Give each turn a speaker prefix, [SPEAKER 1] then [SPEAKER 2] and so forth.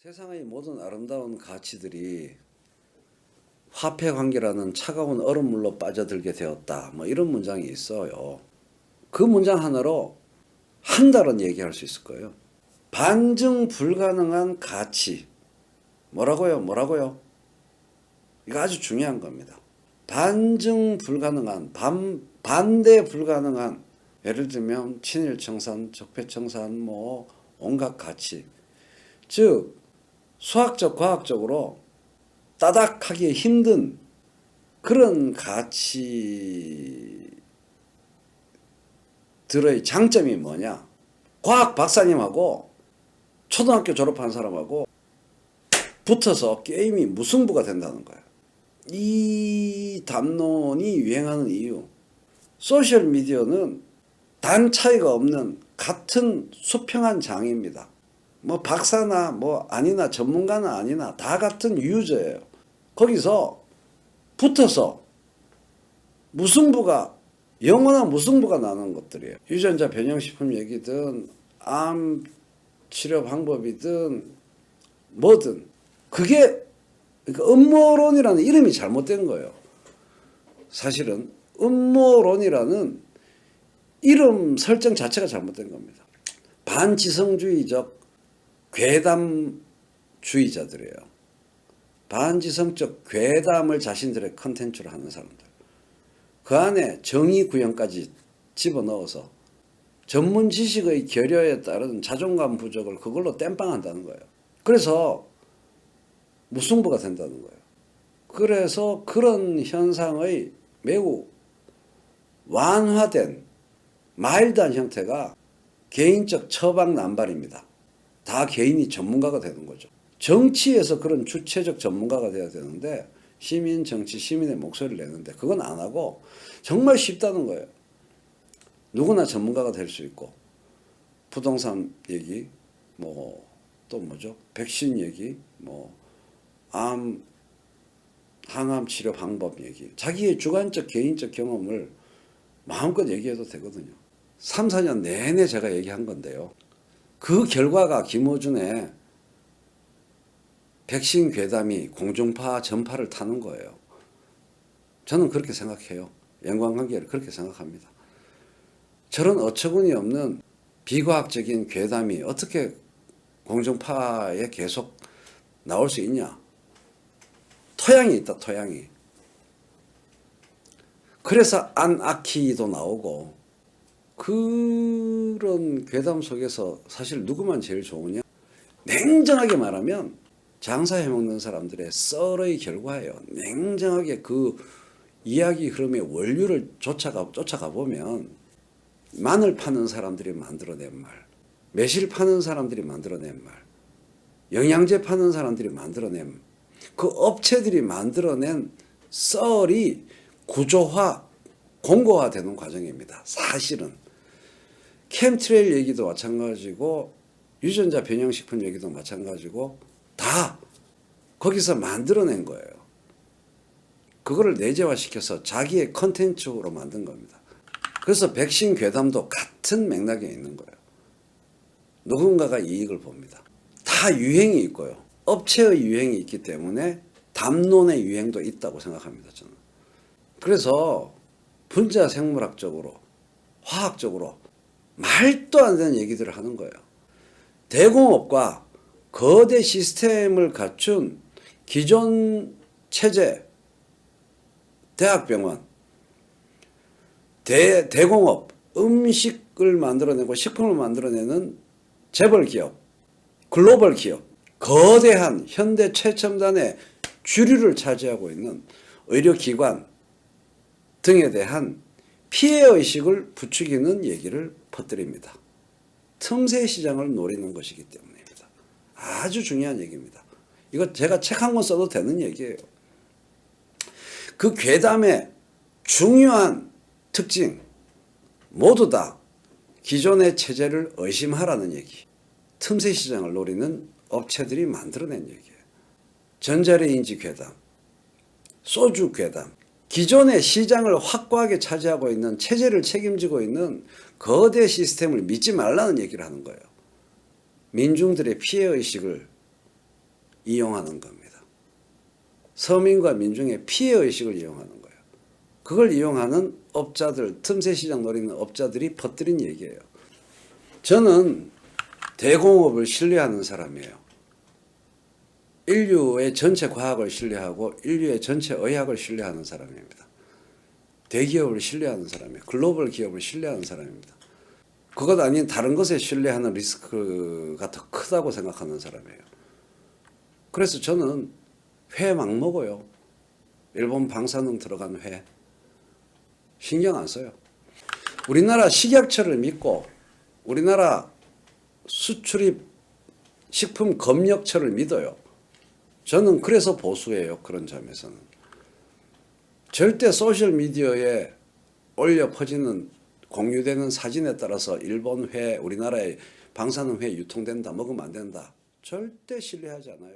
[SPEAKER 1] 세상의 모든 아름다운 가치들이 화폐 관계라는 차가운 얼음물로 빠져들게 되었다. 뭐 이런 문장이 있어요. 그 문장 하나로 한 달은 얘기할 수 있을 거예요. 반증 불가능한 가치. 뭐라고요? 이거 아주 중요한 겁니다. 반증 불가능한, 반대 불가능한, 예를 들면 친일청산, 적폐청산, 뭐 온갖 가치. 즉 수학적, 과학적으로 따닥하기 힘든 그런 가치들의 장점이 뭐냐? 과학 박사님하고 초등학교 졸업한 사람하고 붙어서 게임이 무승부가 된다는 거야. 이 담론이 유행하는 이유. 소셜미디어는 단 차이가 없는 같은 수평한 장입니다. 뭐 박사나 뭐 아니나 전문가는 아니나 다 같은 유저예요. 거기서 붙어서 무승부가 영원한 무승부가 나는 것들이에요. 유전자 변형식품 얘기든 암 치료 방법이든 뭐든 그게 그러니까 음모론이라는 이름이 잘못된 거예요. 사실은 음모론이라는 이름 설정 자체가 잘못된 겁니다. 반지성주의적 괴담주의자들이에요. 반지성적 괴담을 자신들의 컨텐츠로 하는 사람들. 그 안에 정의 구현까지 집어넣어서 전문 지식의 결여에 따른 자존감 부족을 그걸로 땜빵한다는 거예요. 그래서 무승부가 된다는 거예요. 그래서 그런 현상의 매우 완화된 마일드한 형태가 개인적 처박난발입니다. 다 개인이 전문가가 되는 거죠. 정치에서 그런 주체적 전문가가 돼야 되는데 시민 정치, 시민의 목소리를 내는데 그건 안 하고 정말 쉽다는 거예요. 누구나 전문가가 될 수 있고 부동산 얘기, 뭐 또 뭐죠? 백신 얘기, 뭐 암, 항암 치료 방법 얘기. 자기의 주관적 개인적 경험을 마음껏 얘기해도 되거든요. 3, 4년 내내 제가 얘기한 건데요. 그 결과가 김어준의 백신 괴담이 공중파 전파를 타는 거예요. 저는 그렇게 생각해요. 연관관계를 그렇게 생각합니다. 저런 어처구니 없는 비과학적인 괴담이 어떻게 공중파에 계속 나올 수 있냐. 토양이 있다, 토양이. 그래서 안아키도 나오고 그런 괴담 속에서 사실 누구만 제일 좋으냐? 냉정하게 말하면 장사해먹는 사람들의 썰의 결과예요. 냉정하게 그 이야기 흐름의 원류를 쫓아가 보면 마늘 파는 사람들이 만들어낸 말, 매실 파는 사람들이 만들어낸 말, 영양제 파는 사람들이 만들어낸 그 업체들이 만들어낸 썰이 구조화, 공고화되는 과정입니다. 사실은. 캠트레일 얘기도 마찬가지고 유전자 변형식품 얘기도 마찬가지고 다 거기서 만들어낸 거예요. 그거를 내재화시켜서 자기의 컨텐츠로 만든 겁니다. 그래서 백신 괴담도 같은 맥락에 있는 거예요. 누군가가 이익을 봅니다. 다 유행이 있고요. 업체의 유행이 있기 때문에 담론의 유행도 있다고 생각합니다. 저는. 그래서 분자생물학적으로 화학적으로 말도 안 되는 얘기들을 하는 거예요. 대공업과 거대 시스템을 갖춘 기존 체제, 대학병원, 대공업, 음식을 만들어내고 식품을 만들어내는 재벌 기업, 글로벌 기업, 거대한 현대 최첨단의 주류를 차지하고 있는 의료기관 등에 대한 피해의식을 부추기는 얘기를 퍼뜨립니다. 틈새 시장을 노리는 것이기 때문입니다. 아주 중요한 얘기입니다. 이거 제가 책 한 권 써도 되는 얘기예요. 그 괴담의 중요한 특징 모두 다 기존의 체제를 의심하라는 얘기. 틈새 시장을 노리는 업체들이 만들어낸 얘기예요. 전자레인지 괴담, 소주 괴담, 기존의 시장을 확고하게 차지하고 있는 체제를 책임지고 있는 거대 시스템을 믿지 말라는 얘기를 하는 거예요. 민중들의 피해의식을 이용하는 겁니다. 서민과 민중의 피해의식을 이용하는 거예요. 그걸 이용하는 업자들, 틈새 시장 노리는 업자들이 퍼뜨린 얘기예요. 저는 대공업을 신뢰하는 사람이에요. 인류의 전체 과학을 신뢰하고 인류의 전체 의학을 신뢰하는 사람입니다. 대기업을 신뢰하는 사람이에요. 글로벌 기업을 신뢰하는 사람입니다. 그것 아닌 다른 것에 신뢰하는 리스크가 더 크다고 생각하는 사람이에요. 그래서 저는 회 막 먹어요. 일본 방사능 들어간 회. 신경 안 써요. 우리나라 식약처를 믿고 우리나라 수출입 식품검역처를 믿어요. 저는 그래서 보수예요. 그런 점에서는. 절대 소셜미디어에 올려 퍼지는 공유되는 사진에 따라서 일본 회, 우리나라의 방사능 회 유통된다, 먹으면 안 된다. 절대 신뢰하지 않아요.